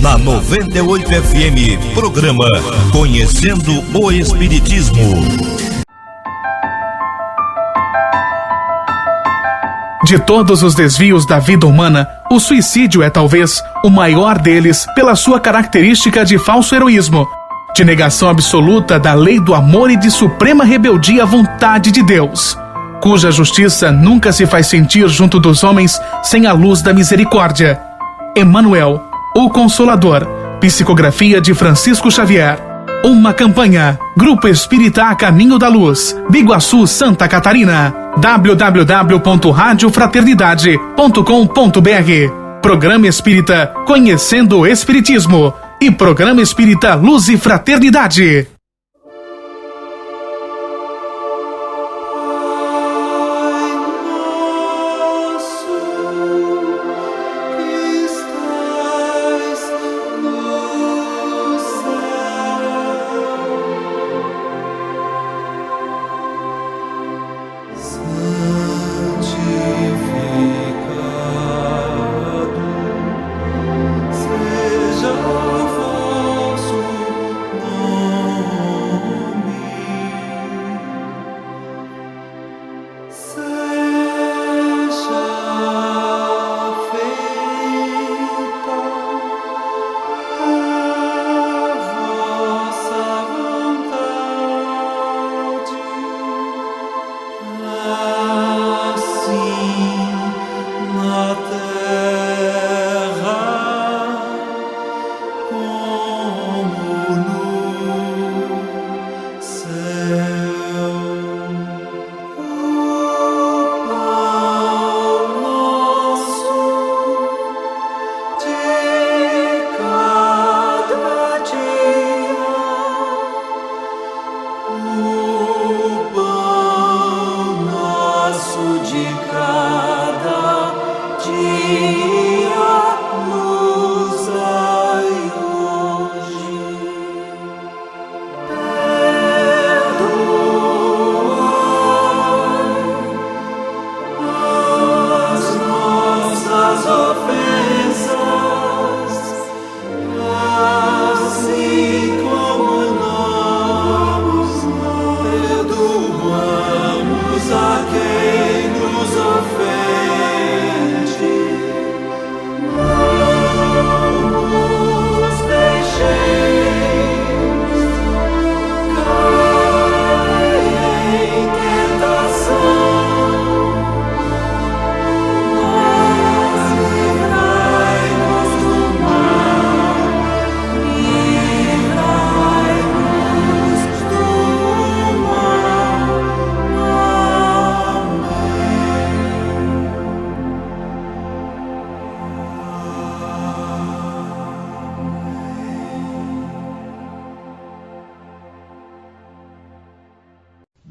Na 98 FM, programa Conhecendo o Espiritismo. De todos os desvios da vida humana, o suicídio é talvez o maior deles pela sua característica de falso heroísmo, de negação absoluta da lei do amor e de suprema rebeldia à vontade de Deus, cuja justiça nunca se faz sentir junto dos homens sem a luz da misericórdia. Emmanuel, o Consolador, psicografia de Francisco Xavier. Uma campanha, Grupo Espírita A Caminho da Luz, Biguaçu, Santa Catarina. www.radiofraternidade.com.br. Programa Espírita Conhecendo o Espiritismo e Programa Espírita Luz e Fraternidade.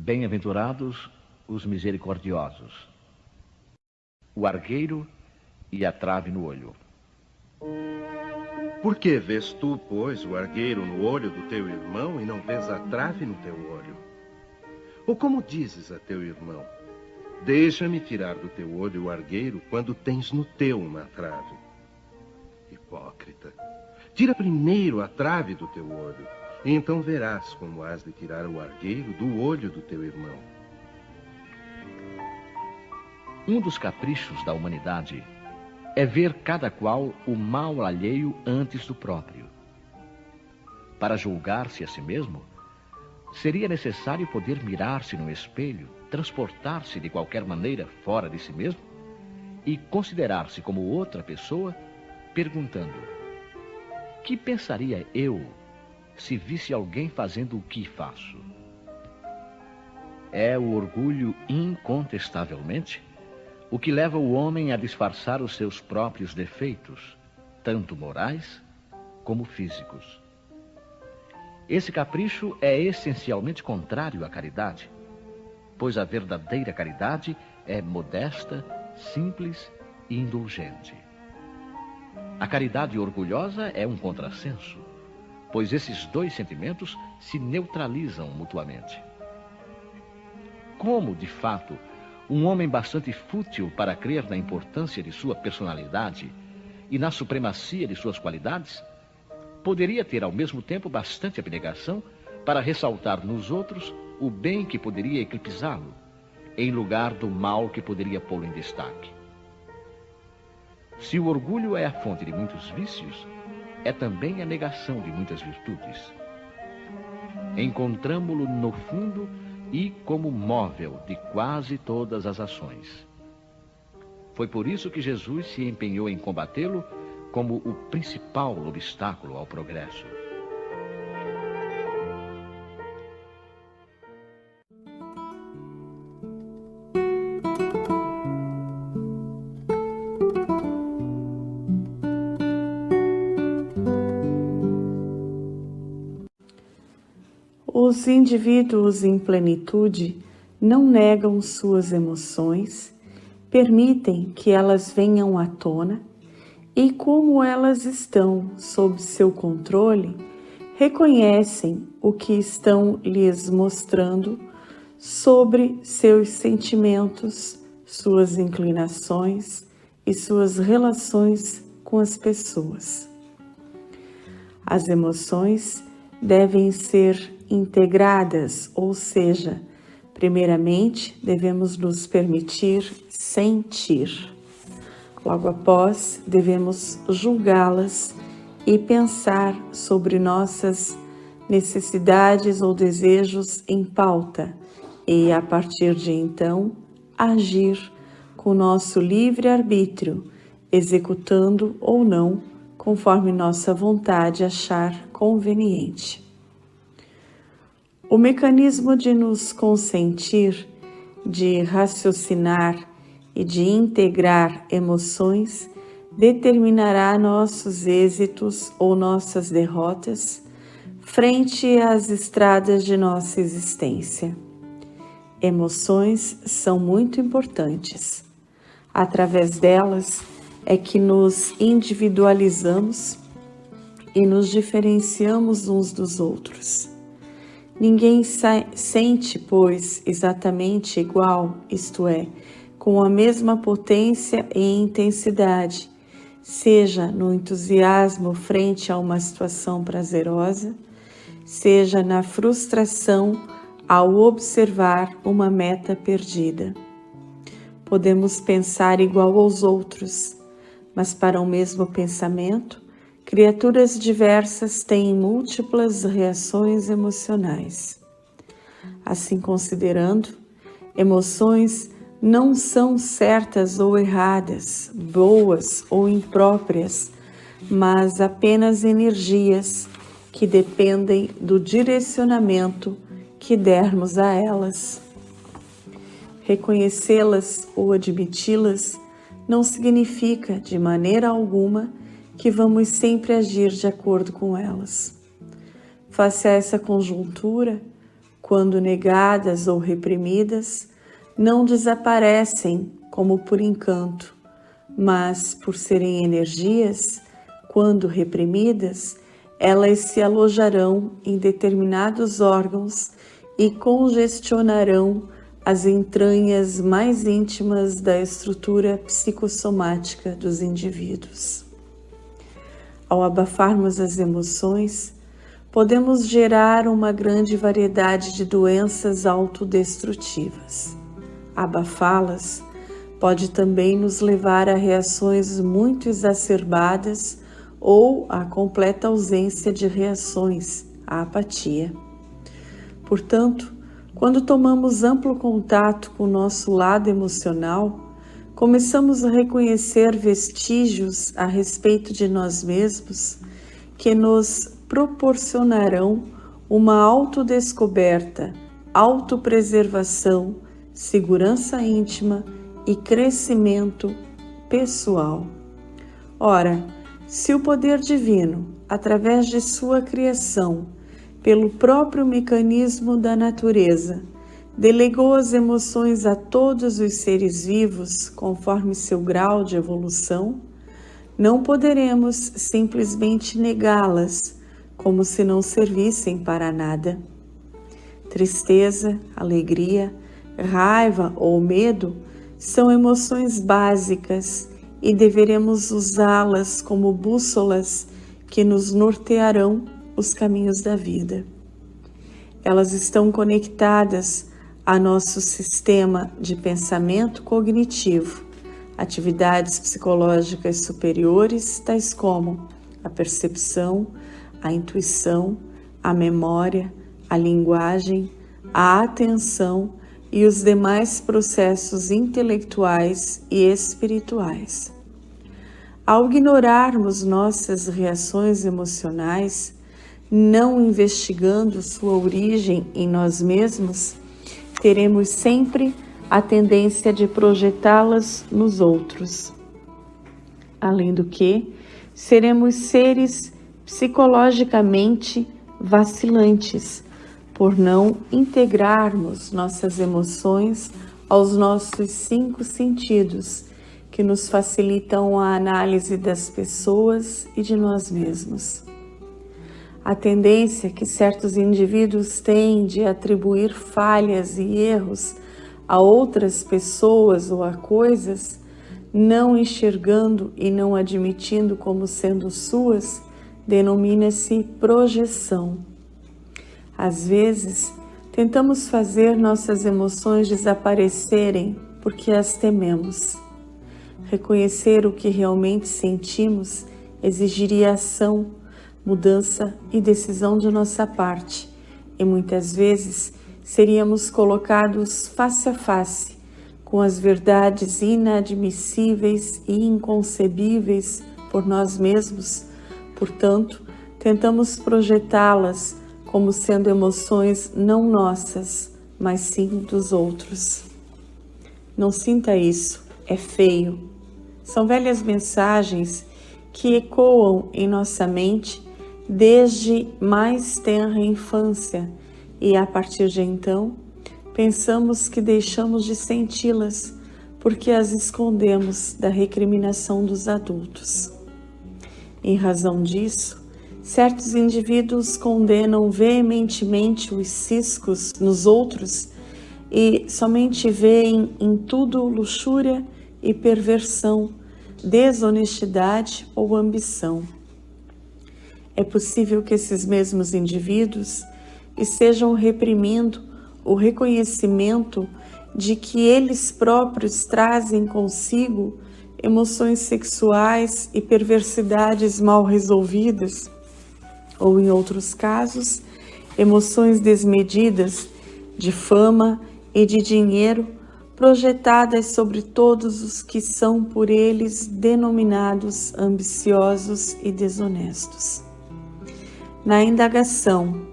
Bem-aventurados os misericordiosos. O argueiro e a trave no olho. Por que vês tu, pois, o argueiro no olho do teu irmão e não vês a trave no teu olho? Ou como dizes a teu irmão, deixa-me tirar do teu olho o argueiro quando tens no teu uma trave? Hipócrita, tira primeiro a trave do teu olho, e então verás como has de tirar o argueiro do olho do teu irmão. Um dos caprichos da humanidade é ver cada qual o mal alheio antes do próprio. Para julgar-se a si mesmo, seria necessário poder mirar-se no espelho, transportar-se de qualquer maneira fora de si mesmo e considerar-se como outra pessoa, perguntando: que pensaria eu se visse alguém fazendo o que faço? É o orgulho, incontestavelmente, o que leva o homem a disfarçar os seus próprios defeitos, tanto morais como físicos. Esse capricho é essencialmente contrário à caridade, pois a verdadeira caridade é modesta, simples e indulgente. A caridade orgulhosa é um contrassenso, pois esses dois sentimentos se neutralizam mutuamente. Como, de fato, um homem bastante fútil para crer na importância de sua personalidade e na supremacia de suas qualidades, poderia ter ao mesmo tempo bastante abnegação para ressaltar nos outros o bem que poderia eclipsá-lo, em lugar do mal que poderia pô-lo em destaque. Se o orgulho é a fonte de muitos vícios, é também a negação de muitas virtudes. Encontramo-lo no fundo e como móvel de quase todas as ações. Foi por isso que Jesus se empenhou em combatê-lo como o principal obstáculo ao progresso. Os indivíduos em plenitude não negam suas emoções, permitem que elas venham à tona e, como elas estão sob seu controle, reconhecem o que estão lhes mostrando sobre seus sentimentos, suas inclinações e suas relações com as pessoas. As emoções devem ser integradas, ou seja, primeiramente devemos nos permitir sentir. Logo após, devemos julgá-las e pensar sobre nossas necessidades ou desejos em pauta e, a partir de então, agir com nosso livre-arbítrio, executando ou não, conforme nossa vontade achar conveniente. O mecanismo de nos consentir, de raciocinar e de integrar emoções determinará nossos êxitos ou nossas derrotas frente às estradas de nossa existência. Emoções são muito importantes. Através delas é que nos individualizamos e nos diferenciamos uns dos outros. Ninguém sente, pois, exatamente igual, isto é, com a mesma potência e intensidade, seja no entusiasmo frente a uma situação prazerosa, seja na frustração ao observar uma meta perdida. Podemos pensar igual aos outros, mas para o mesmo pensamento, criaturas diversas têm múltiplas reações emocionais. Assim considerando, emoções não são certas ou erradas, boas ou impróprias, mas apenas energias que dependem do direcionamento que dermos a elas. Reconhecê-las ou admiti-las não significa, de maneira alguma, que vamos sempre agir de acordo com elas. Face a essa conjuntura, quando negadas ou reprimidas, não desaparecem como por encanto, mas por serem energias, quando reprimidas, elas se alojarão em determinados órgãos e congestionarão as entranhas mais íntimas da estrutura psicossomática dos indivíduos. Ao abafarmos as emoções, podemos gerar uma grande variedade de doenças autodestrutivas. Abafá-las pode também nos levar a reações muito exacerbadas ou a completa ausência de reações, a apatia. Portanto, quando tomamos amplo contato com o nosso lado emocional, começamos a reconhecer vestígios a respeito de nós mesmos que nos proporcionarão uma autodescoberta, autopreservação, segurança íntima e crescimento pessoal. Ora, se o poder divino, através de sua criação, pelo próprio mecanismo da natureza, delegou as emoções a todos os seres vivos conforme seu grau de evolução, não poderemos simplesmente negá-las como se não servissem para nada. Tristeza, alegria, raiva ou medo são emoções básicas e deveremos usá-las como bússolas que nos nortearão os caminhos da vida. Elas estão conectadas a nosso sistema de pensamento cognitivo, atividades psicológicas superiores, tais como a percepção, a intuição, a memória, a linguagem, a atenção e os demais processos intelectuais e espirituais. Ao ignorarmos nossas reações emocionais, não investigando sua origem em nós mesmos, teremos sempre a tendência de projetá-las nos outros. Além do que, seremos seres psicologicamente vacilantes, por não integrarmos nossas emoções aos nossos 5 sentidos, que nos facilitam a análise das pessoas e de nós mesmos. A tendência que certos indivíduos têm de atribuir falhas e erros a outras pessoas ou a coisas, não enxergando e não admitindo como sendo suas, denomina-se projeção. Às vezes, tentamos fazer nossas emoções desaparecerem porque as tememos. Reconhecer o que realmente sentimos exigiria ação, mudança e decisão de nossa parte, e muitas vezes seríamos colocados face a face com as verdades inadmissíveis e inconcebíveis por nós mesmos. Portanto, tentamos projetá-las como sendo emoções não nossas, mas sim dos outros. Não sinta isso, é feio. São velhas mensagens que ecoam em nossa mente desde mais tenra infância e, a partir de então, pensamos que deixamos de senti-las porque as escondemos da recriminação dos adultos. Em razão disso, certos indivíduos condenam veementemente os ciscos nos outros e somente veem em tudo luxúria e perversão, desonestidade ou ambição. É possível que esses mesmos indivíduos estejam reprimindo o reconhecimento de que eles próprios trazem consigo emoções sexuais e perversidades mal resolvidas, ou em outros casos, emoções desmedidas de fama e de dinheiro projetadas sobre todos os que são por eles denominados ambiciosos e desonestos. Na indagação,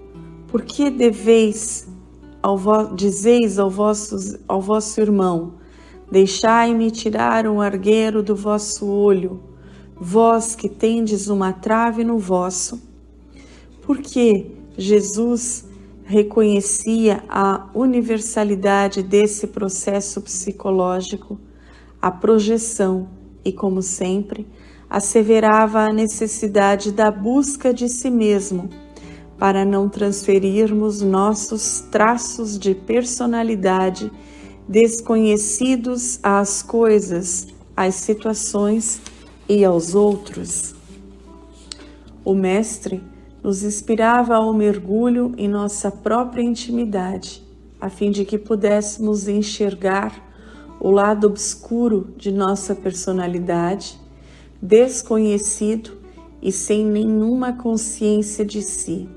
por que dizeis ao vosso irmão, deixai-me tirar um argueiro do vosso olho, vós que tendes uma trave no vosso? Porque Jesus reconhecia a universalidade desse processo psicológico, a projeção, e, como sempre, asseverava a necessidade da busca de si mesmo, para não transferirmos nossos traços de personalidade desconhecidos às coisas, às situações e aos outros. O Mestre nos inspirava ao mergulho em nossa própria intimidade, a fim de que pudéssemos enxergar o lado obscuro de nossa personalidade, desconhecido e sem nenhuma consciência de si.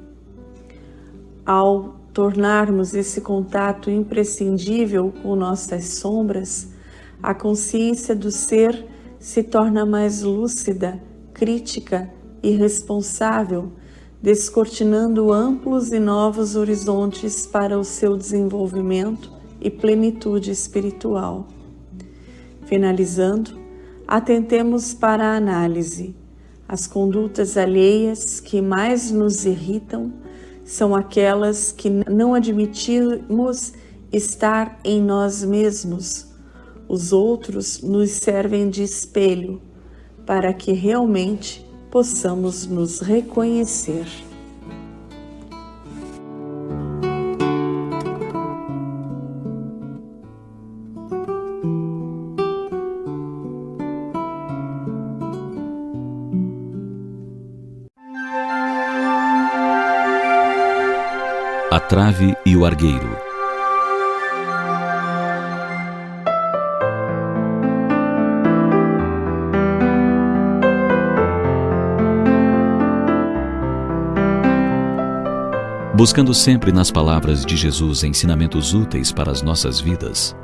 Ao tornarmos esse contato imprescindível com nossas sombras, a consciência do ser se torna mais lúcida, crítica e responsável, descortinando amplos e novos horizontes para o seu desenvolvimento e plenitude espiritual. Finalizando, atentemos para a análise. As condutas alheias que mais nos irritam são aquelas que não admitimos estar em nós mesmos. Os outros nos servem de espelho para que realmente possamos nos reconhecer. A trave e o argueiro. Buscando sempre nas palavras de Jesus ensinamentos úteis para as nossas vidas,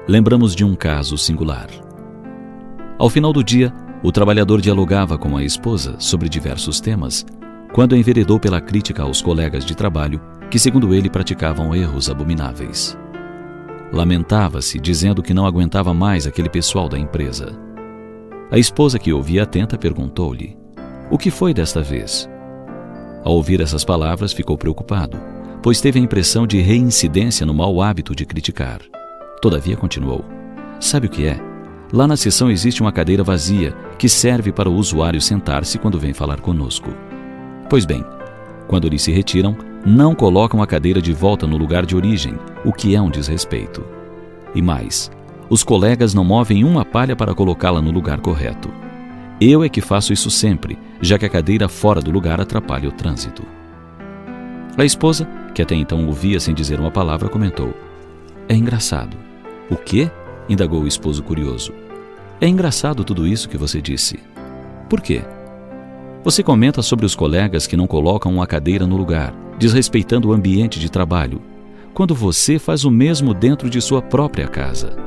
lembramos de um caso singular. Ao final do dia, o trabalhador dialogava com a esposa sobre diversos temas, quando enveredou pela crítica aos colegas de trabalho que, segundo ele, praticavam erros abomináveis. Lamentava-se, dizendo que não aguentava mais aquele pessoal da empresa. A esposa, que ouvia atenta, perguntou-lhe: "O que foi desta vez?" Ao ouvir essas palavras, ficou preocupado, pois teve a impressão de reincidência no mau hábito de criticar. Todavia, continuou: "Sabe o que é? Lá na seção existe uma cadeira vazia que serve para o usuário sentar-se quando vem falar conosco. Pois bem, quando eles se retiram, não colocam a cadeira de volta no lugar de origem, o que é um desrespeito. E mais, os colegas não movem uma palha para colocá-la no lugar correto. Eu é que faço isso sempre, já que a cadeira fora do lugar atrapalha o trânsito." A esposa, que até então ouvia sem dizer uma palavra, comentou: "É engraçado." "O quê?" indagou o esposo curioso. "É engraçado tudo isso que você disse." "Por quê?" "Você comenta sobre os colegas que não colocam uma cadeira no lugar, desrespeitando o ambiente de trabalho, quando você faz o mesmo dentro de sua própria casa."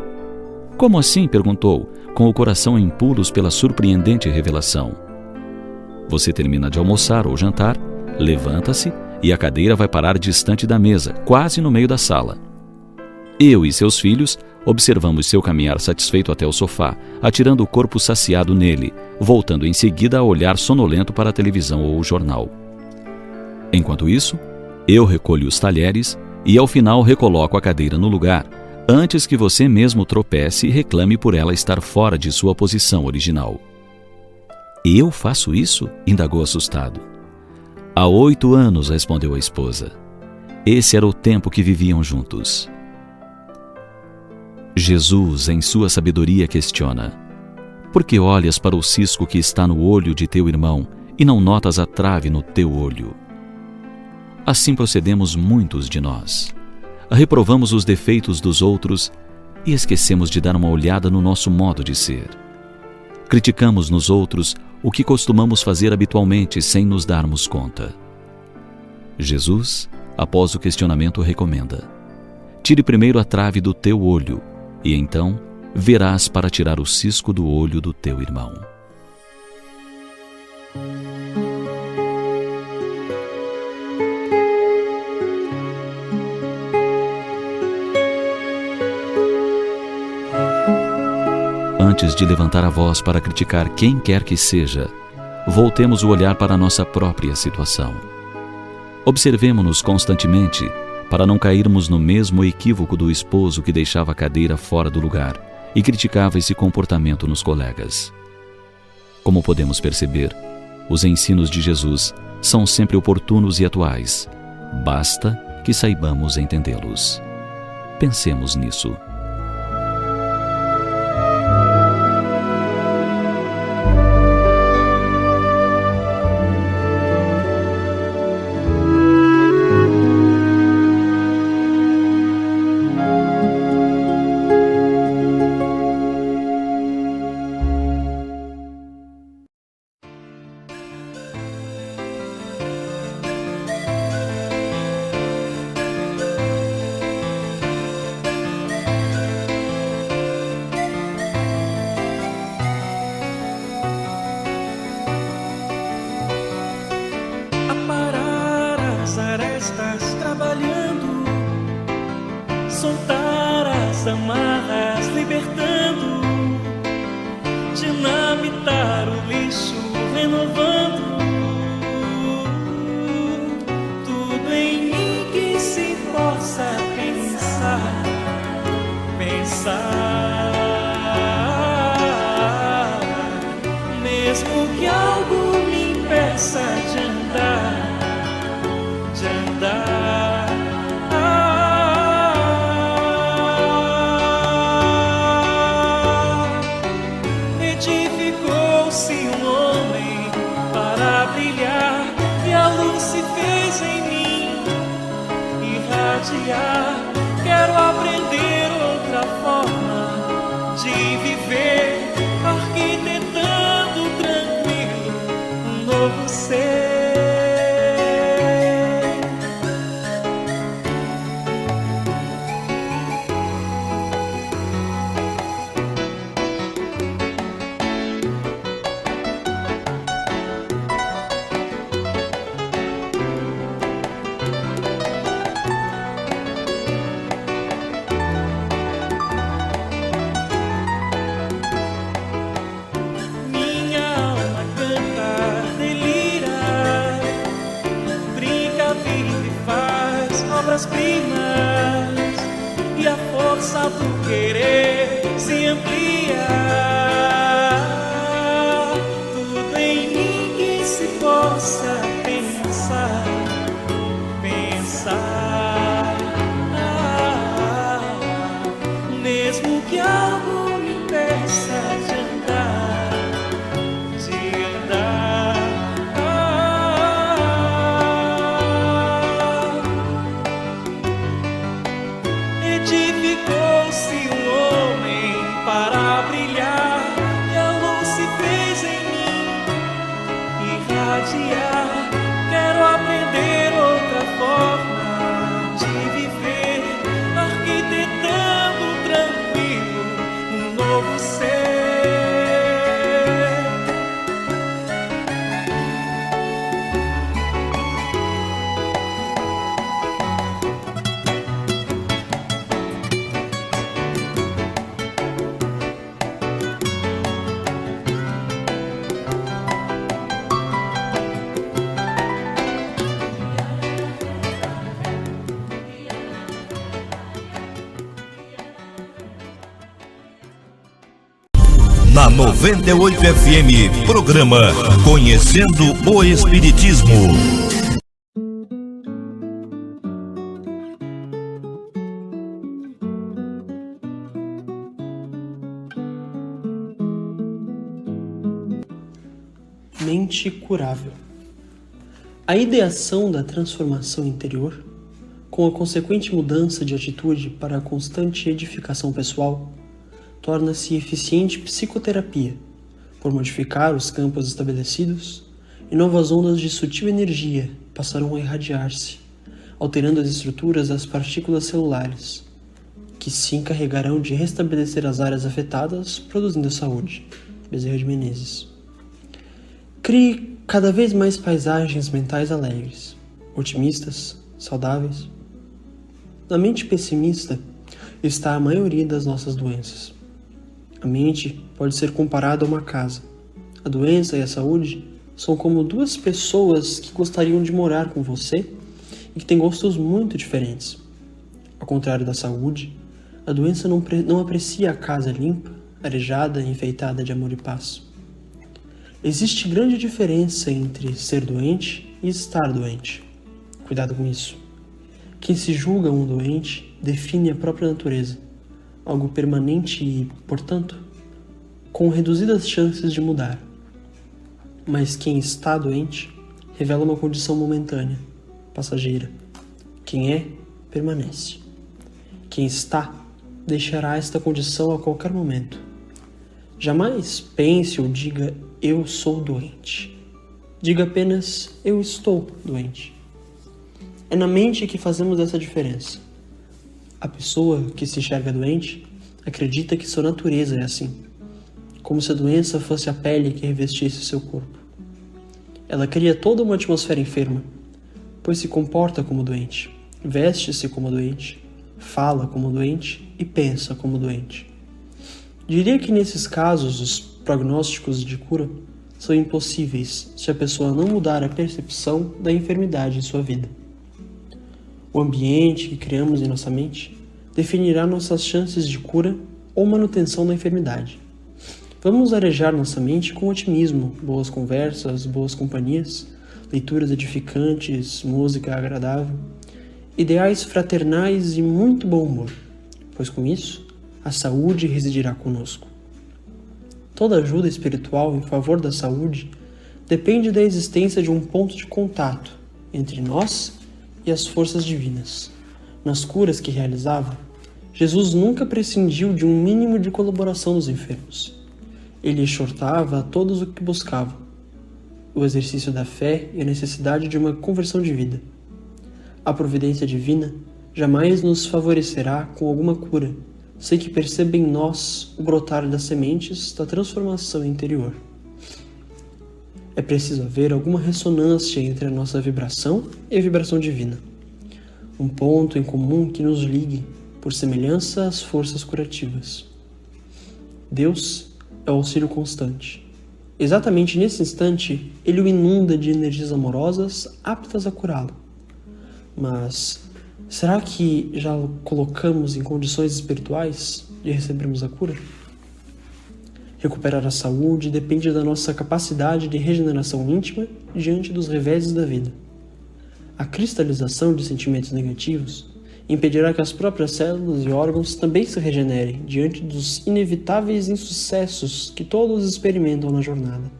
"Como assim?" perguntou, com o coração em pulos pela surpreendente revelação. "Você termina de almoçar ou jantar, levanta-se e a cadeira vai parar distante da mesa, quase no meio da sala. Eu e seus filhos observamos seu caminhar satisfeito até o sofá, atirando o corpo saciado nele, voltando em seguida a olhar sonolento para a televisão ou o jornal. Enquanto isso, eu recolho os talheres e ao final recoloco a cadeira no lugar, antes que você mesmo tropece e reclame por ela estar fora de sua posição original." "Eu faço isso?" indagou assustado. "Há 8 anos", respondeu a esposa. Esse era o tempo que viviam juntos. Jesus, em sua sabedoria, questiona: "Por que olhas para o cisco que está no olho de teu irmão e não notas a trave no teu olho?" Assim procedemos muitos de nós. Reprovamos os defeitos dos outros e esquecemos de dar uma olhada no nosso modo de ser. Criticamos nos outros o que costumamos fazer habitualmente sem nos darmos conta. Jesus, após o questionamento, recomenda: "Tire primeiro a trave do teu olho, e então verás para tirar o cisco do olho do teu irmão." Antes de levantar a voz para criticar quem quer que seja, voltemos o olhar para a nossa própria situação. Observemo-nos constantemente para não cairmos no mesmo equívoco do esposo que deixava a cadeira fora do lugar e criticava esse comportamento nos colegas. Como podemos perceber, os ensinos de Jesus são sempre oportunos e atuais. Basta que saibamos entendê-los. Pensemos nisso. Estás trabalhando, soltar as amarras, libertando, dinamitar o lixo, renovando, tudo em mim que se possa pensar, mesmo que algo me impeça de andar. Edificou-se um homem para irradiar. Quero aprender outra forma de viver, arquitetando tranquilo um novo ser. Obras-primas e a força do querer se amplia. Tudo em mim que se possa pensar, mesmo que algo me impeça de andar, Edificou-se um homem para brilhar, e a luz se fez em mim irradiar. Quero aprender outra forma de viver, arquitetando tranquilo um novo ser. Na 98 FM, programa Conhecendo o Espiritismo. Mente curável. A ideação da transformação interior, com a consequente mudança de atitude para a constante edificação pessoal, torna-se eficiente psicoterapia, por modificar os campos estabelecidos, e novas ondas de sutil energia passarão a irradiar-se, alterando as estruturas das partículas celulares, que se encarregarão de restabelecer as áreas afetadas, produzindo saúde. Bezerra de Menezes. Crie cada vez mais paisagens mentais alegres, otimistas, saudáveis. Na mente pessimista está a maioria das nossas doenças. A mente pode ser comparada a uma casa. A doença e a saúde são como duas pessoas que gostariam de morar com você e que têm gostos muito diferentes. Ao contrário da saúde, a doença não aprecia a casa limpa, arejada e enfeitada de amor e paz. Existe grande diferença entre ser doente e estar doente. Cuidado com isso. Quem se julga um doente define a própria natureza, algo permanente e, portanto, com reduzidas chances de mudar. Mas quem está doente revela uma condição momentânea, passageira. Quem é, permanece. Quem está, deixará esta condição a qualquer momento. Jamais pense ou diga, eu sou doente. Diga apenas, eu estou doente. É na mente que fazemos essa diferença. A pessoa que se enxerga doente acredita que sua natureza é assim, como se a doença fosse a pele que revestisse seu corpo. Ela cria toda uma atmosfera enferma, pois se comporta como doente, veste-se como doente, fala como doente e pensa como doente. Diria que nesses casos os prognósticos de cura são impossíveis se a pessoa não mudar a percepção da enfermidade em sua vida. O ambiente que criamos em nossa mente definirá nossas chances de cura ou manutenção da enfermidade. Vamos arejar nossa mente com otimismo, boas conversas, boas companhias, leituras edificantes, música agradável, ideais fraternais e muito bom humor, pois com isso a saúde residirá conosco. Toda ajuda espiritual em favor da saúde depende da existência de um ponto de contato entre nós e as forças divinas, Nas curas que realizava, Jesus nunca prescindiu de um mínimo de colaboração dos enfermos. Ele exortava a todos o que buscavam, o exercício da fé e a necessidade de uma conversão de vida. A providência divina jamais nos favorecerá com alguma cura, sem que perceba em nós o brotar das sementes da transformação interior. É preciso haver alguma ressonância entre a nossa vibração e a vibração divina. Um ponto em comum que nos ligue, por semelhança às forças curativas. Deus é o auxílio constante. Exatamente nesse instante, Ele o inunda de energias amorosas aptas a curá-lo. Mas será que já o colocamos em condições espirituais de recebermos a cura? Recuperar a saúde depende da nossa capacidade de regeneração íntima diante dos reveses da vida. A cristalização de sentimentos negativos impedirá que as próprias células e órgãos também se regenerem diante dos inevitáveis insucessos que todos experimentam na jornada.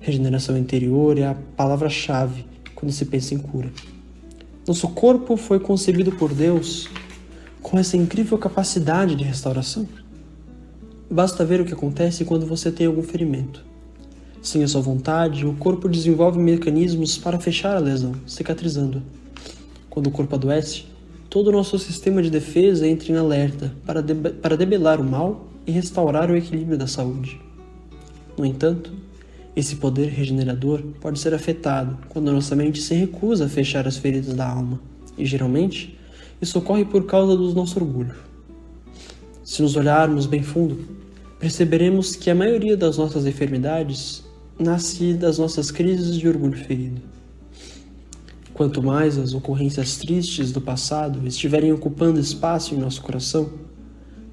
Regeneração interior é a palavra-chave quando se pensa em cura. Nosso corpo foi concebido por Deus com essa incrível capacidade de restauração. Basta ver o que acontece quando você tem algum ferimento. Sem a sua vontade, o corpo desenvolve mecanismos para fechar a lesão, cicatrizando-a. Quando o corpo adoece, todo o nosso sistema de defesa entra em alerta para debelar o mal e restaurar o equilíbrio da saúde. No entanto, esse poder regenerador pode ser afetado quando a nossa mente se recusa a fechar as feridas da alma, e geralmente isso ocorre por causa do nosso orgulho. Se nos olharmos bem fundo, perceberemos que a maioria das nossas enfermidades nasce das nossas crises de orgulho ferido. Quanto mais as ocorrências tristes do passado estiverem ocupando espaço em nosso coração,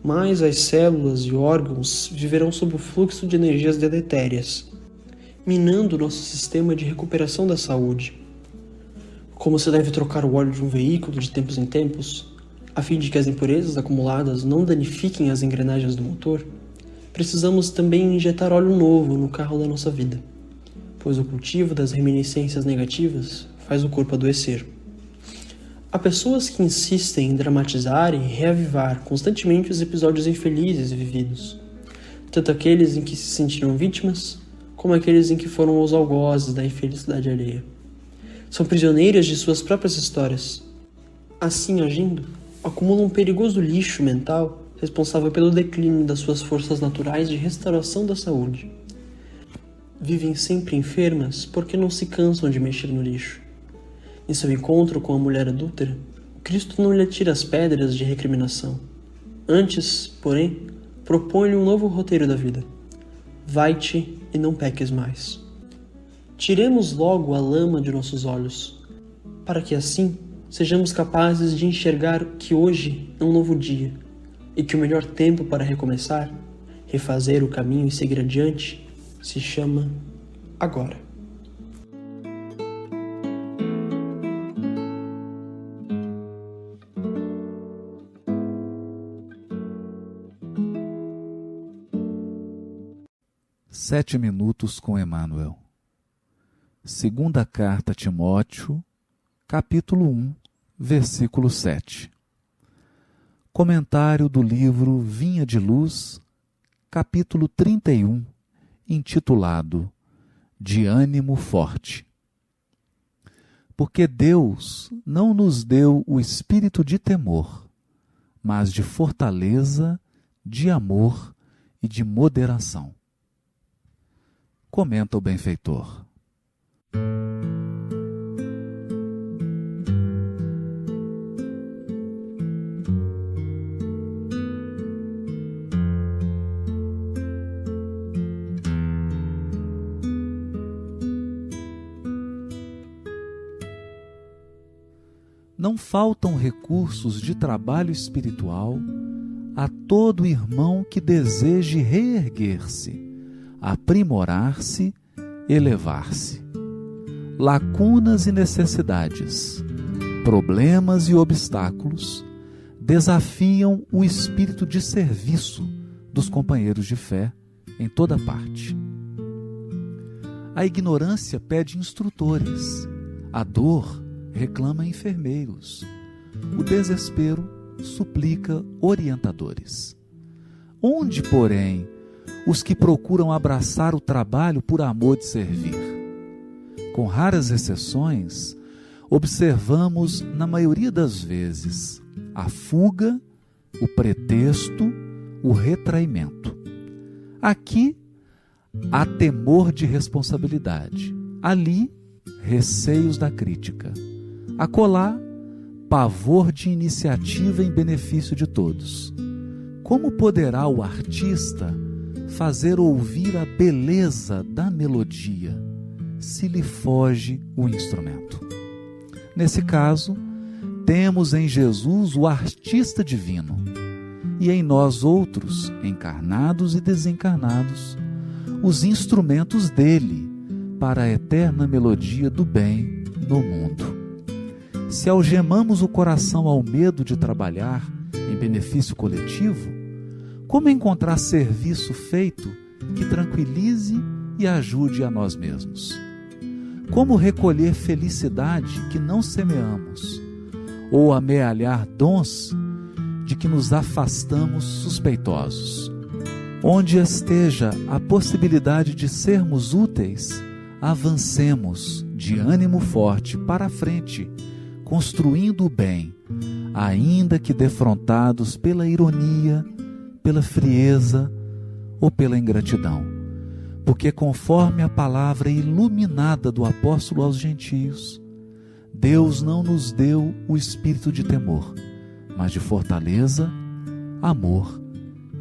mais as células e órgãos viverão sob o fluxo de energias deletérias, minando o nosso sistema de recuperação da saúde. Como se deve trocar o óleo de um veículo de tempos em tempos, a fim de que as impurezas acumuladas não danifiquem as engrenagens do motor, precisamos também injetar óleo novo no carro da nossa vida, pois o cultivo das reminiscências negativas faz o corpo adoecer. Há pessoas que insistem em dramatizar e reavivar constantemente os episódios infelizes vividos, tanto aqueles em que se sentiram vítimas, como aqueles em que foram os algozes da infelicidade alheia. São prisioneiras de suas próprias histórias. Assim agindo, acumulam um perigoso lixo mental responsável pelo declínio das suas forças naturais de restauração da saúde. Vivem sempre enfermas porque não se cansam de mexer no lixo. Em seu encontro com a mulher adúltera, Cristo não lhe atira as pedras de recriminação. Antes, porém, propõe-lhe um novo roteiro da vida. Vai-te e não peques mais. Tiremos logo a lama de nossos olhos, para que assim sejamos capazes de enxergar que hoje é um novo dia, e que o melhor tempo para recomeçar, refazer o caminho e seguir adiante, se chama agora. Sete minutos com Emmanuel. Segunda carta a Timóteo, capítulo 1, versículo 7. Comentário do livro Vinha de Luz, capítulo 31, intitulado De Ânimo Forte. Porque Deus não nos deu o espírito de temor, mas de fortaleza, de amor e de moderação. Comenta o benfeitor. Não faltam recursos de trabalho espiritual a todo irmão que deseje reerguer-se, aprimorar-se, elevar-se. Lacunas e necessidades, problemas e obstáculos desafiam o espírito de serviço dos companheiros de fé em toda parte. A ignorância pede instrutores, a dor reclama enfermeiros, o desespero suplica orientadores. Onde, porém, os que procuram abraçar o trabalho por amor de servir? Com raras exceções, observamos, na maioria das vezes, a fuga, o pretexto, o retraimento. Aqui há temor de responsabilidade, ali receios da crítica, acolá pavor de iniciativa em benefício de todos. Como poderá o artista fazer ouvir a beleza da melodia se lhe foge o instrumento? Nesse caso, temos em Jesus o artista divino e em nós outros, encarnados e desencarnados, os instrumentos dele para a eterna melodia do bem no mundo. Se algemamos o coração ao medo de trabalhar em benefício coletivo, como encontrar serviço feito que tranquilize e ajude a nós mesmos? Como recolher felicidade que não semeamos, ou amealhar dons de que nos afastamos suspeitosos? Onde esteja a possibilidade de sermos úteis, avancemos de ânimo forte para a frente, construindo o bem, ainda que defrontados pela ironia, pela frieza ou pela ingratidão. Porque conforme a palavra iluminada do apóstolo aos gentios, Deus não nos deu o espírito de temor, mas de fortaleza, amor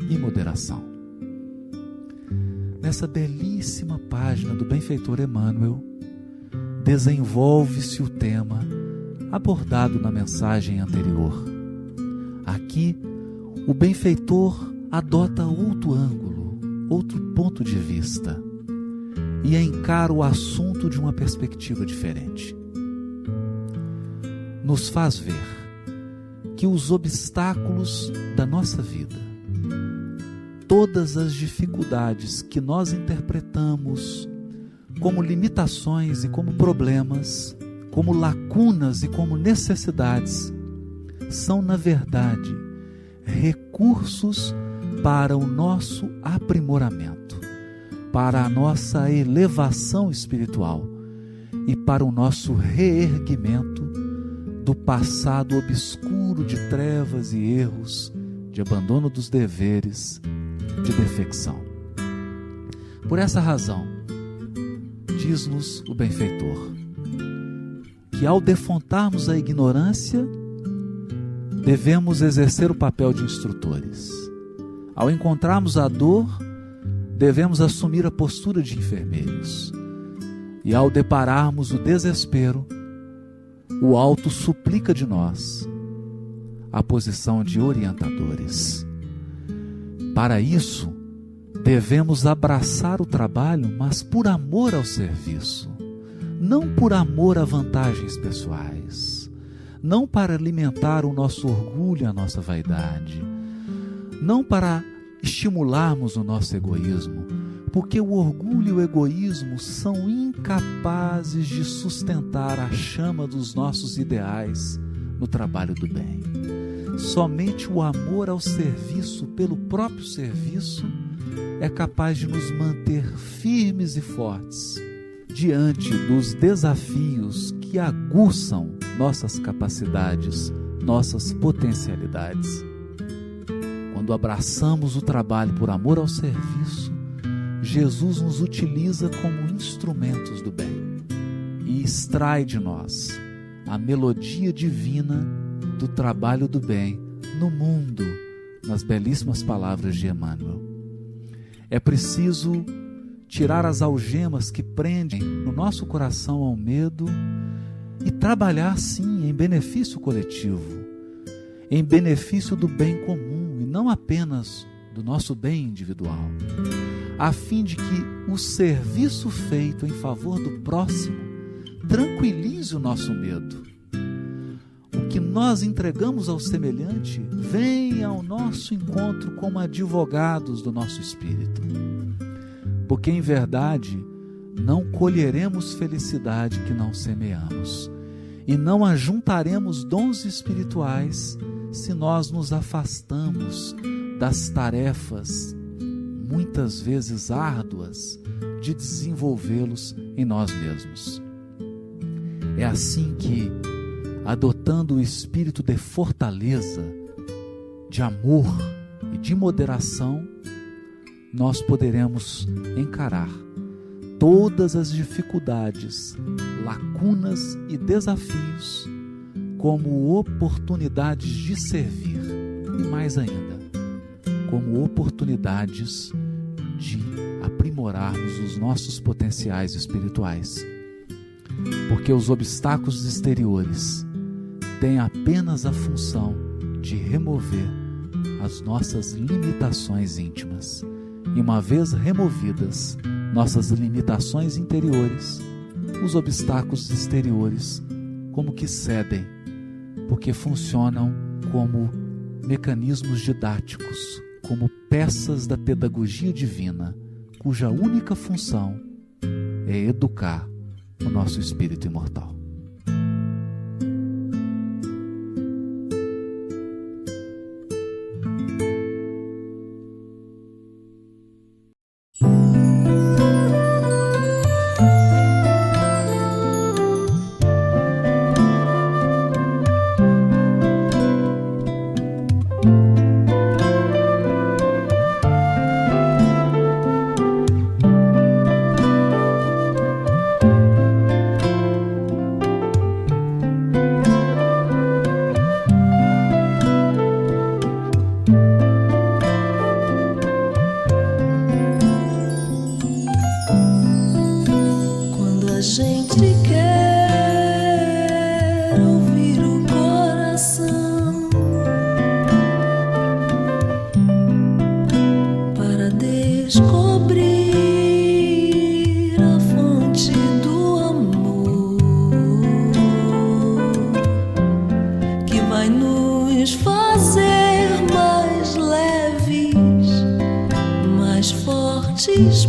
e moderação. Nessa belíssima página do benfeitor Emmanuel, desenvolve-se o tema abordado na mensagem anterior. Aqui, o benfeitor adota outro ângulo, outro ponto de vista e encara o assunto de uma perspectiva diferente. Nos faz ver que os obstáculos da nossa vida, todas as dificuldades que nós interpretamos como limitações e como problemas, como lacunas e como necessidades, são, na verdade, recursos para o nosso aprimoramento, para a nossa elevação espiritual e para o nosso reerguimento do passado obscuro de trevas e erros, de abandono dos deveres, de defecção. Por essa razão, diz-nos o benfeitor, que ao defrontarmos a ignorância, devemos exercer o papel de instrutores. Ao encontrarmos a dor, devemos assumir a postura de enfermeiros. E ao depararmos o desespero, o alto suplica de nós a posição de orientadores. Para isso, devemos abraçar o trabalho, mas por amor ao serviço, não por amor a vantagens pessoais, não para alimentar o nosso orgulho e a nossa vaidade, não para estimularmos o nosso egoísmo, porque o orgulho e o egoísmo são incapazes de sustentar a chama dos nossos ideais no trabalho do bem. Somente o amor ao serviço pelo próprio serviço é capaz de nos manter firmes e fortes diante dos desafios que aguçam nossas capacidades, nossas potencialidades. Quando abraçamos o trabalho por amor ao serviço, Jesus nos utiliza como instrumentos do bem e extrai de nós a melodia divina do trabalho do bem no mundo, nas belíssimas palavras de Emmanuel. É preciso tirar as algemas que prendem no nosso coração ao medo e trabalhar sim em benefício coletivo, em benefício do bem comum e não apenas do nosso bem individual, a fim de que o serviço feito em favor do próximo tranquilize o nosso medo. O que nós entregamos ao semelhante vem ao nosso encontro como advogados do nosso espírito. Porque em verdade não colheremos felicidade que não semeamos, e não ajuntaremos dons espirituais se nós nos afastamos das tarefas, muitas vezes árduas, de desenvolvê-los em nós mesmos. É assim que, adotando o espírito de fortaleza, de amor e de moderação, nós poderemos encarar todas as dificuldades, lacunas e desafios como oportunidades de servir e, mais ainda, como oportunidades de aprimorarmos os nossos potenciais espirituais. Porque os obstáculos exteriores têm apenas a função de remover as nossas limitações íntimas. E uma vez removidas nossas limitações interiores, os obstáculos exteriores como que cedem, porque funcionam como mecanismos didáticos, como peças da pedagogia divina, cuja única função é educar o nosso espírito imortal.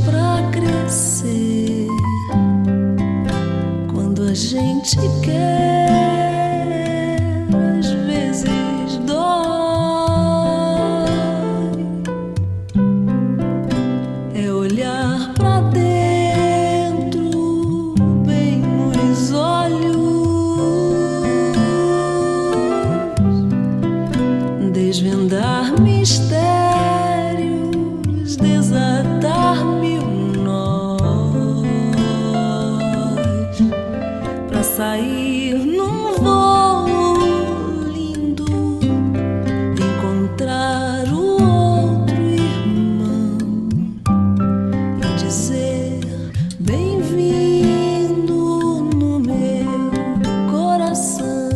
Pra crescer, quando a gente quer, às vezes dói. É olhar pra dentro, bem nos olhos, desvendar mistérios, desatar mil nós, pra sair num voo lindo, encontrar o outro irmão e dizer bem-vindo no meu coração,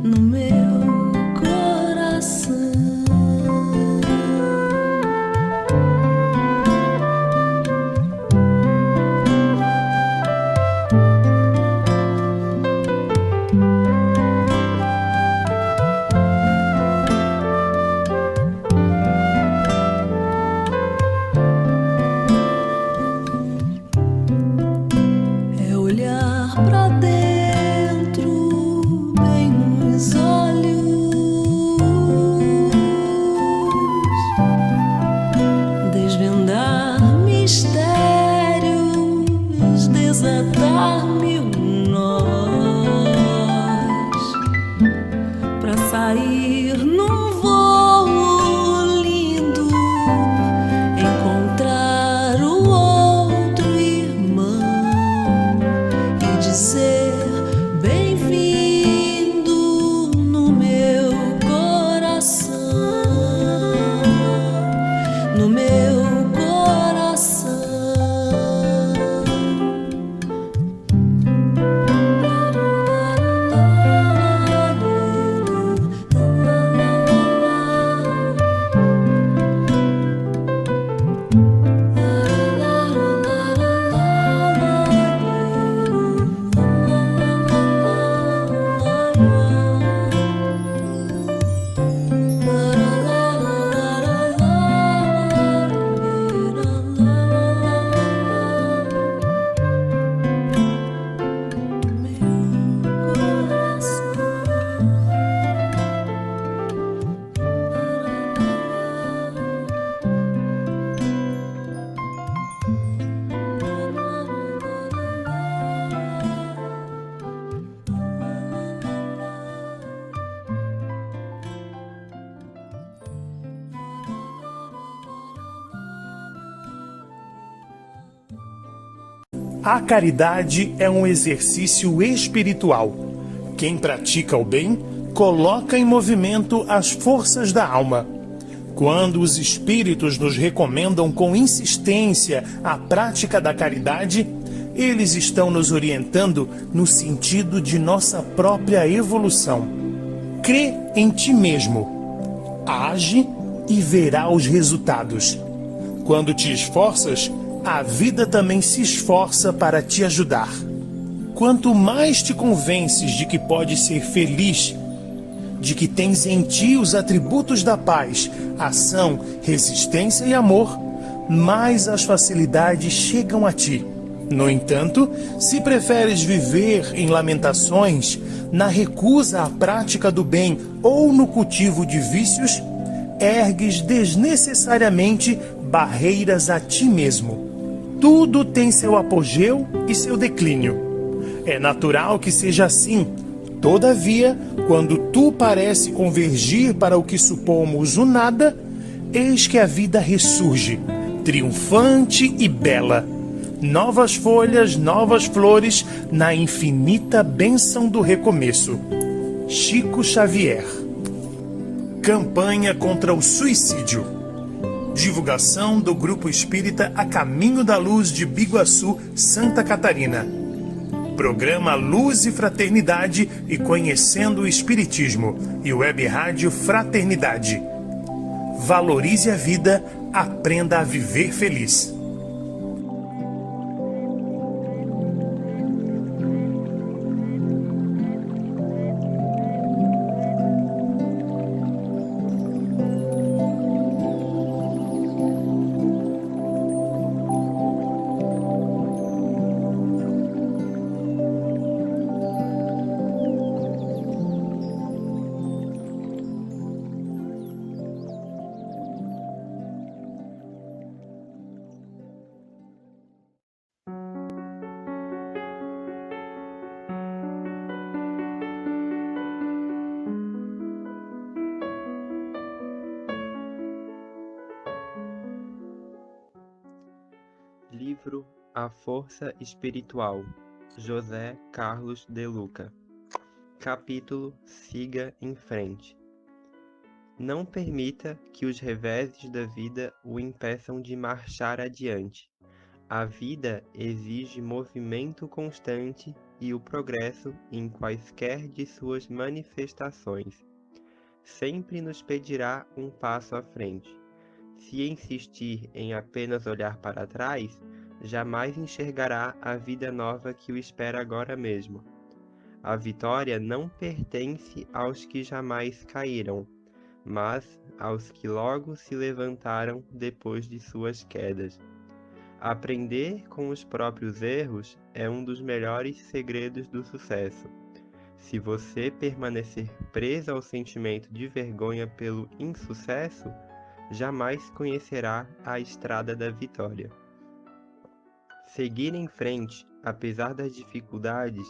no meu coração. É olhar pra dentro, bem nos olhos, desvendar mistérios, desatar mil nós, pra sair num voo lindo, encontrar o outro irmão e dizer bem-vindo no meu coração, no meu coração. A caridade é um exercício espiritual. Quem pratica o bem, coloca em movimento as forças da alma. Quando os espíritos nos recomendam com insistência a prática da caridade, eles estão nos orientando no sentido de nossa própria evolução. Crê em ti mesmo. Age e verá os resultados. Quando te esforças, a vida também se esforça para te ajudar. Quanto mais te convences de que podes ser feliz, de que tens em ti os atributos da paz, ação, resistência e amor, mais as facilidades chegam a ti. No entanto, se preferes viver em lamentações, na recusa à prática do bem ou no cultivo de vícios, ergues desnecessariamente barreiras a ti mesmo. Tudo tem seu apogeu e seu declínio. É natural que seja assim. Todavia, quando tu parece convergir para o que supomos o nada, eis que a vida ressurge, triunfante e bela. Novas folhas, novas flores, na infinita bênção do recomeço. Chico Xavier. Campanha contra o suicídio. Divulgação do Grupo Espírita A Caminho da Luz de Biguaçu, Santa Catarina. Programa Luz e Fraternidade e Conhecendo o Espiritismo e Web Rádio Fraternidade. Valorize a vida, aprenda a viver feliz. Livro A Força Espiritual, José Carlos de Luca. Capítulo Siga em Frente. Não permita que os reveses da vida o impeçam de marchar adiante. A vida exige movimento constante e o progresso em quaisquer de suas manifestações. Sempre nos pedirá um passo à frente. Se insistir em apenas olhar para trás, jamais enxergará a vida nova que o espera agora mesmo. A vitória não pertence aos que jamais caíram, mas aos que logo se levantaram depois de suas quedas. Aprender com os próprios erros é um dos melhores segredos do sucesso. Se você permanecer preso ao sentimento de vergonha pelo insucesso, jamais conhecerá a estrada da vitória. Seguir em frente, apesar das dificuldades,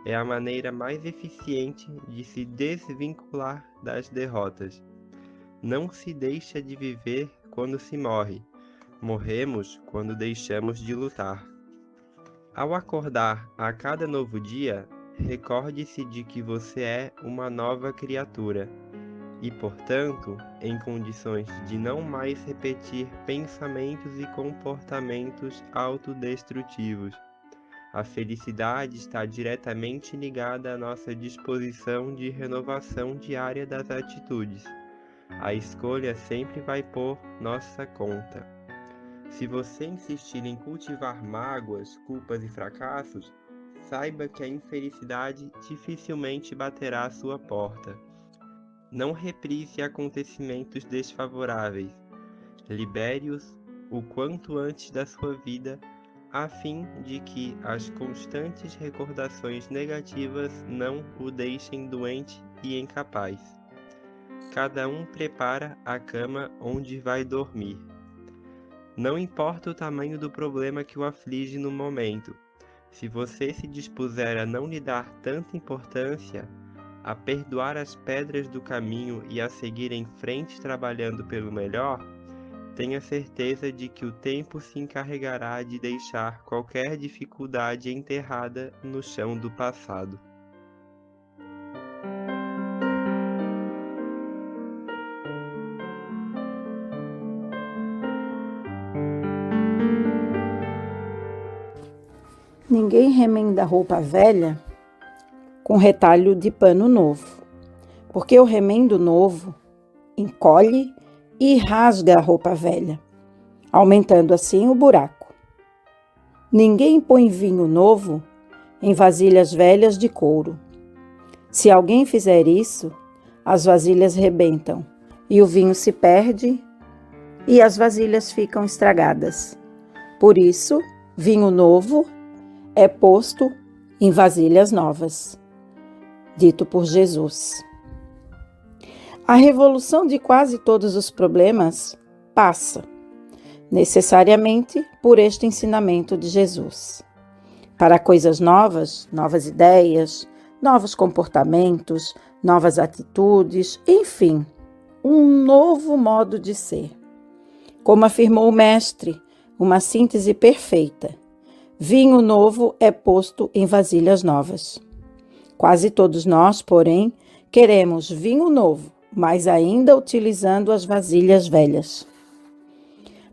é a maneira mais eficiente de se desvincular das derrotas. Não se deixa de viver quando se morre. Morremos quando deixamos de lutar. Ao acordar a cada novo dia, recorde-se de que você é uma nova criatura e, portanto, em condições de não mais repetir pensamentos e comportamentos autodestrutivos. A felicidade está diretamente ligada à nossa disposição de renovação diária das atitudes. A escolha sempre vai por nossa conta. Se você insistir em cultivar mágoas, culpas e fracassos, saiba que a infelicidade dificilmente baterá à sua porta. Não reprise acontecimentos desfavoráveis. Libere-os o quanto antes da sua vida, a fim de que as constantes recordações negativas não o deixem doente e incapaz. Cada um prepara a cama onde vai dormir. Não importa o tamanho do problema que o aflige no momento. Se você se dispuser a não lhe dar tanta importância, a perdoar as pedras do caminho e a seguir em frente trabalhando pelo melhor, tenha certeza de que o tempo se encarregará de deixar qualquer dificuldade enterrada no chão do passado. Ninguém remenda roupa velha com retalho de pano novo, porque o remendo novo encolhe e rasga a roupa velha, aumentando assim o buraco. Ninguém põe vinho novo em vasilhas velhas de couro. Se alguém fizer isso, as vasilhas rebentam e o vinho se perde e as vasilhas ficam estragadas. Por isso, vinho novo é posto em vasilhas novas, dito por Jesus. A revolução de quase todos os problemas passa, necessariamente, por este ensinamento de Jesus. Para coisas novas, novas ideias, novos comportamentos, novas atitudes, enfim, um novo modo de ser. Como afirmou o Mestre, uma síntese perfeita. Vinho novo é posto em vasilhas novas. Quase todos nós, porém, queremos vinho novo, mas ainda utilizando as vasilhas velhas.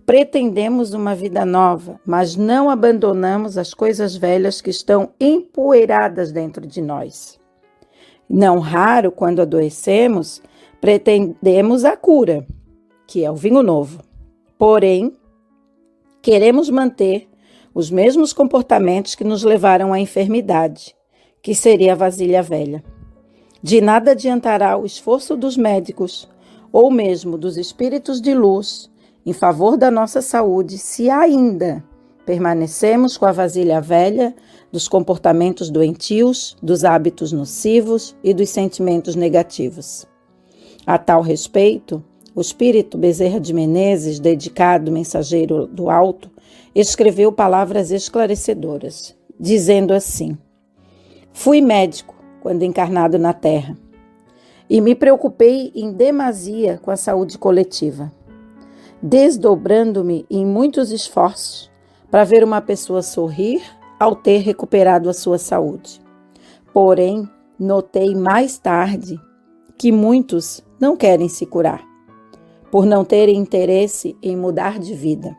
Pretendemos uma vida nova, mas não abandonamos as coisas velhas que estão empoeiradas dentro de nós. Não raro, quando adoecemos, pretendemos a cura, que é o vinho novo. Porém, queremos manter os mesmos comportamentos que nos levaram à enfermidade, que seria a vasilha velha. De nada adiantará o esforço dos médicos ou mesmo dos espíritos de luz em favor da nossa saúde se ainda permanecemos com a vasilha velha dos comportamentos doentios, dos hábitos nocivos e dos sentimentos negativos. A tal respeito, o espírito Bezerra de Menezes, dedicado mensageiro do alto, escreveu palavras esclarecedoras, dizendo assim: fui médico quando encarnado na Terra e me preocupei em demasia com a saúde coletiva, desdobrando-me em muitos esforços para ver uma pessoa sorrir ao ter recuperado a sua saúde. Porém, notei mais tarde que muitos não querem se curar, por não terem interesse em mudar de vida.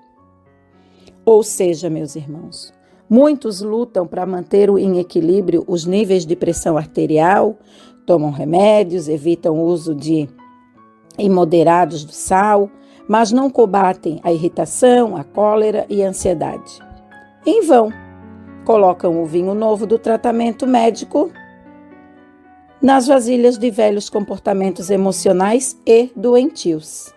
Ou seja, meus irmãos, muitos lutam para manter em equilíbrio os níveis de pressão arterial, tomam remédios, evitam o uso imoderados do sal, mas não combatem a irritação, a cólera e a ansiedade. Em vão, colocam o vinho novo do tratamento médico nas vasilhas de velhos comportamentos emocionais e doentios.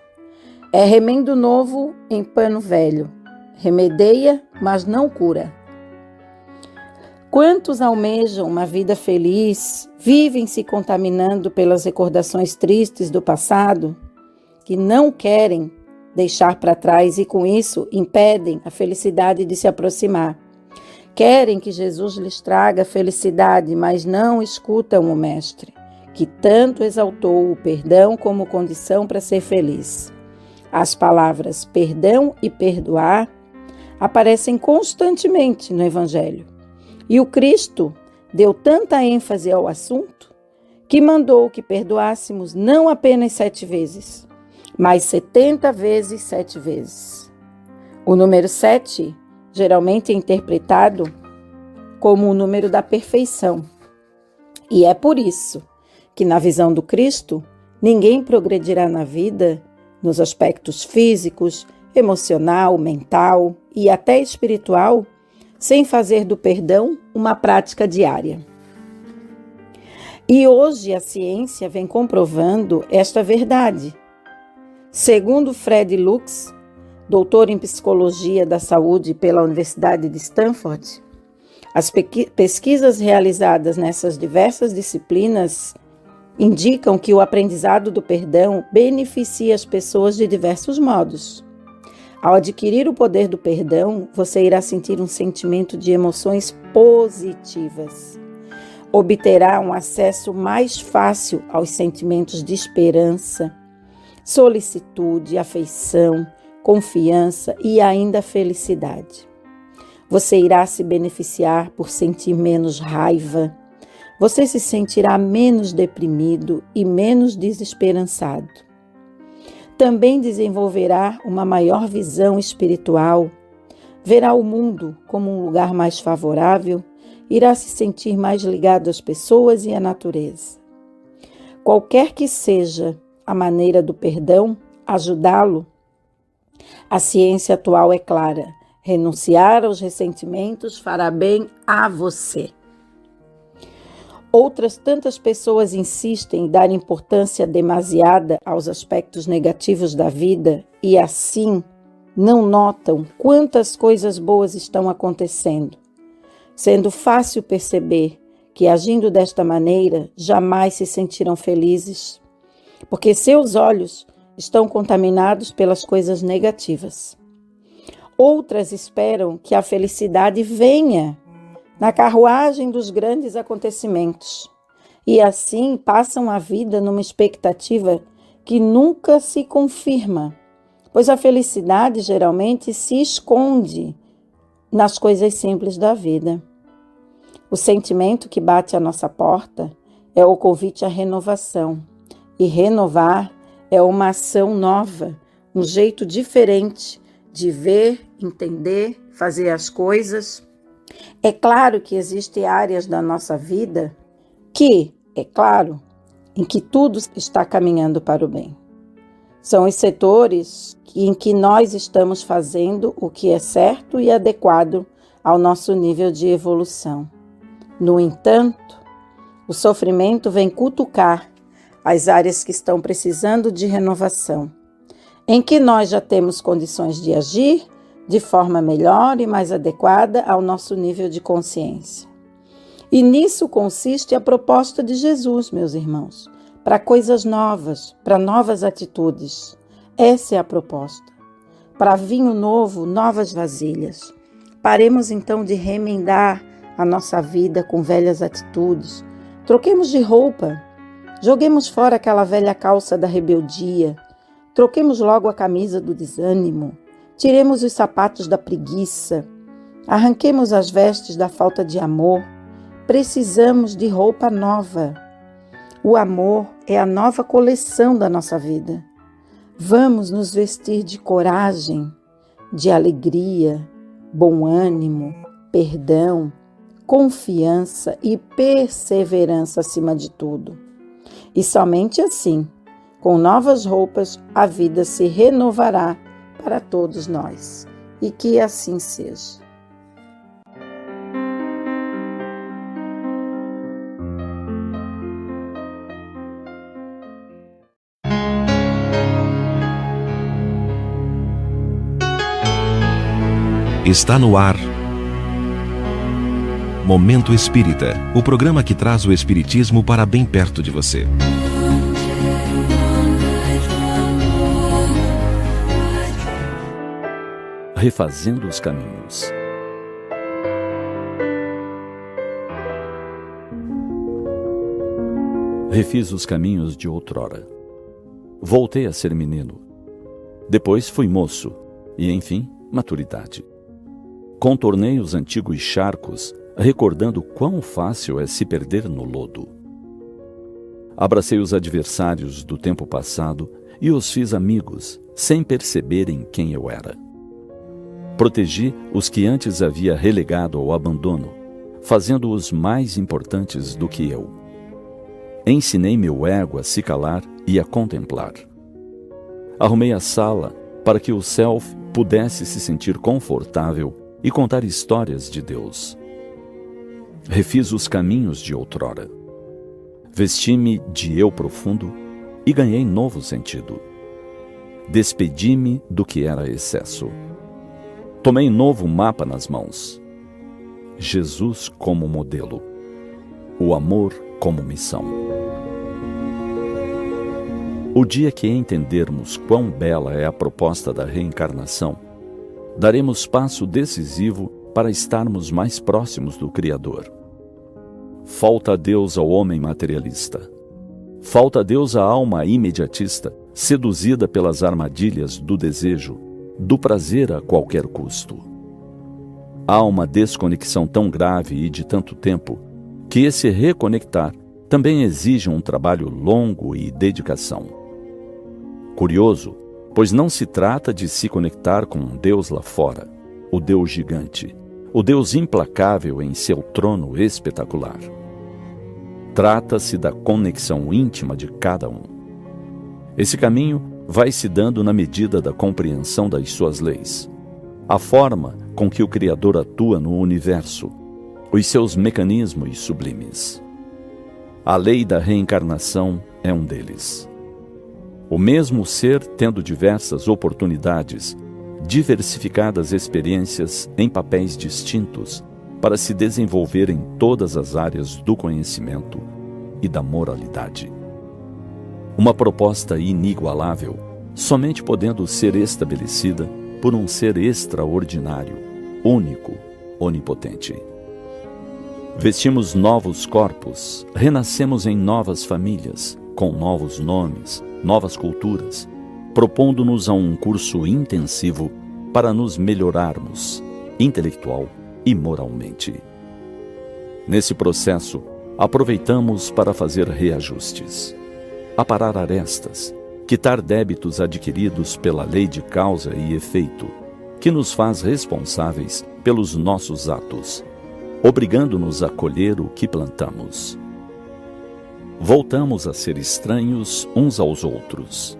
É remendo novo em pano velho. Remedeia, mas não cura. Quantos almejam uma vida feliz, vivem se contaminando pelas recordações tristes do passado, que não querem deixar para trás e com isso impedem a felicidade de se aproximar. Querem que Jesus lhes traga felicidade, mas não escutam o Mestre, que tanto exaltou o perdão como condição para ser feliz. As palavras perdão e perdoar aparecem constantemente no Evangelho. E o Cristo deu tanta ênfase ao assunto que mandou que perdoássemos não apenas 7 vezes, mas 70 vezes 7 vezes. O número 7 geralmente é interpretado como o número da perfeição. E é por isso que, na visão do Cristo, ninguém progredirá na vida, nos aspectos físicos, emocional, mental e até espiritual, sem fazer do perdão uma prática diária. E hoje a ciência vem comprovando esta verdade. Segundo Fred Lux, doutor em Psicologia da Saúde pela Universidade de Stanford, as pesquisas realizadas nessas diversas disciplinas indicam que o aprendizado do perdão beneficia as pessoas de diversos modos. Ao adquirir o poder do perdão, você irá sentir um sentimento de emoções positivas. Obterá um acesso mais fácil aos sentimentos de esperança, solicitude, afeição, confiança e ainda felicidade. Você irá se beneficiar por sentir menos raiva. Você se sentirá menos deprimido e menos desesperançado. Também desenvolverá uma maior visão espiritual, verá o mundo como um lugar mais favorável, irá se sentir mais ligado às pessoas e à natureza. Qualquer que seja a maneira do perdão ajudá-lo, a ciência atual é clara: renunciar aos ressentimentos fará bem a você. Outras tantas pessoas insistem em dar importância demasiada aos aspectos negativos da vida e assim não notam quantas coisas boas estão acontecendo, sendo fácil perceber que agindo desta maneira jamais se sentirão felizes, porque seus olhos estão contaminados pelas coisas negativas. Outras esperam que a felicidade venha na carruagem dos grandes acontecimentos e assim passam a vida numa expectativa que nunca se confirma, pois a felicidade geralmente se esconde nas coisas simples da vida. O sentimento que bate à nossa porta é o convite à renovação, e renovar é uma ação nova, um jeito diferente de ver, entender, fazer as coisas. É claro que existem áreas da nossa vida em que tudo está caminhando para o bem. São os setores em que nós estamos fazendo o que é certo e adequado ao nosso nível de evolução. No entanto, o sofrimento vem cutucar as áreas que estão precisando de renovação, em que nós já temos condições de agir de forma melhor e mais adequada ao nosso nível de consciência. E nisso consiste a proposta de Jesus, meus irmãos, para coisas novas, para novas atitudes. Essa é a proposta. Para vinho novo, novas vasilhas. Paremos então de remendar a nossa vida com velhas atitudes. Troquemos de roupa. Joguemos fora aquela velha calça da rebeldia. Troquemos logo a camisa do desânimo. Tiremos os sapatos da preguiça. Arranquemos as vestes da falta de amor. Precisamos de roupa nova. O amor é a nova coleção da nossa vida. Vamos nos vestir de coragem, de alegria, bom ânimo, perdão, confiança e perseverança acima de tudo. E somente assim, com novas roupas, a vida se renovará para todos nós. E que assim seja. Está no ar Momento Espírita, o programa que traz o Espiritismo para bem perto de você. Refazendo os caminhos. Refiz os caminhos de outrora. Voltei a ser menino. Depois fui moço e, enfim, maturidade. Contornei os antigos charcos, recordando quão fácil é se perder no lodo. Abracei os adversários do tempo passado e os fiz amigos, sem perceberem quem eu era. Protegi os que antes havia relegado ao abandono, fazendo-os mais importantes do que eu. Ensinei meu ego a se calar e a contemplar. Arrumei a sala para que o self pudesse se sentir confortável e contar histórias de Deus. Refiz os caminhos de outrora. Vesti-me de eu profundo e ganhei novo sentido. Despedi-me do que era excesso. Tomei novo mapa nas mãos. Jesus como modelo. O amor como missão. O dia que entendermos quão bela é a proposta da reencarnação, daremos passo decisivo para estarmos mais próximos do Criador. Falta a Deus ao homem materialista. Falta a Deus à alma imediatista, seduzida pelas armadilhas do desejo, do prazer a qualquer custo. Há uma desconexão tão grave e de tanto tempo que esse reconectar também exige um trabalho longo e dedicação. Curioso, pois não se trata de se conectar com um Deus lá fora, o Deus gigante, o Deus implacável em seu trono espetacular. Trata-se da conexão íntima de cada um. Esse caminho vai se dando na medida da compreensão das suas leis, a forma com que o Criador atua no universo, os seus mecanismos sublimes. A lei da reencarnação é um deles. O mesmo ser tendo diversas oportunidades, diversificadas experiências em papéis distintos para se desenvolver em todas as áreas do conhecimento e da moralidade. Uma proposta inigualável, somente podendo ser estabelecida por um ser extraordinário, único, onipotente. Vestimos novos corpos, renascemos em novas famílias, com novos nomes, novas culturas, propondo-nos a um curso intensivo para nos melhorarmos, intelectual e moralmente. Nesse processo, aproveitamos para fazer reajustes, aparar arestas, quitar débitos adquiridos pela lei de causa e efeito, que nos faz responsáveis pelos nossos atos, obrigando-nos a colher o que plantamos. Voltamos a ser estranhos uns aos outros.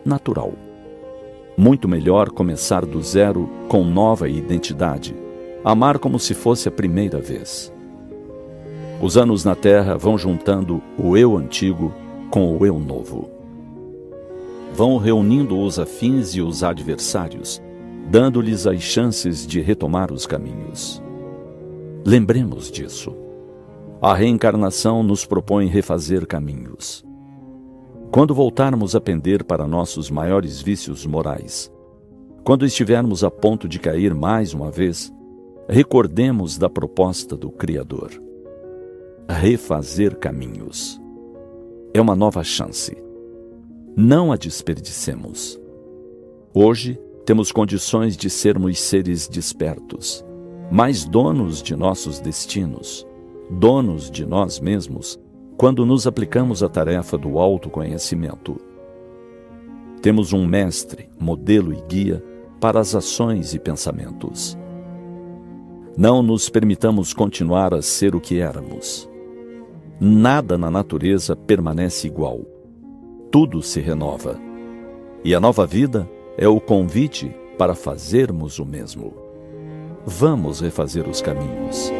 Natural. Muito melhor começar do zero com nova identidade, amar como se fosse a primeira vez. Os anos na Terra vão juntando o eu antigo com o eu novo. Vão reunindo os afins e os adversários, dando-lhes as chances de retomar os caminhos. Lembremos disso. A reencarnação nos propõe refazer caminhos. Quando voltarmos a pender para nossos maiores vícios morais, quando estivermos a ponto de cair mais uma vez, recordemos da proposta do Criador. Refazer caminhos. É uma nova chance. Não a desperdicemos. Hoje, temos condições de sermos seres despertos, mais donos de nossos destinos, donos de nós mesmos, quando nos aplicamos à tarefa do autoconhecimento. Temos um mestre, modelo e guia para as ações e pensamentos. Não nos permitamos continuar a ser o que éramos. Nada na natureza permanece igual. Tudo se renova. E a nova vida é o convite para fazermos o mesmo. Vamos refazer os caminhos.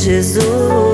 Jesus.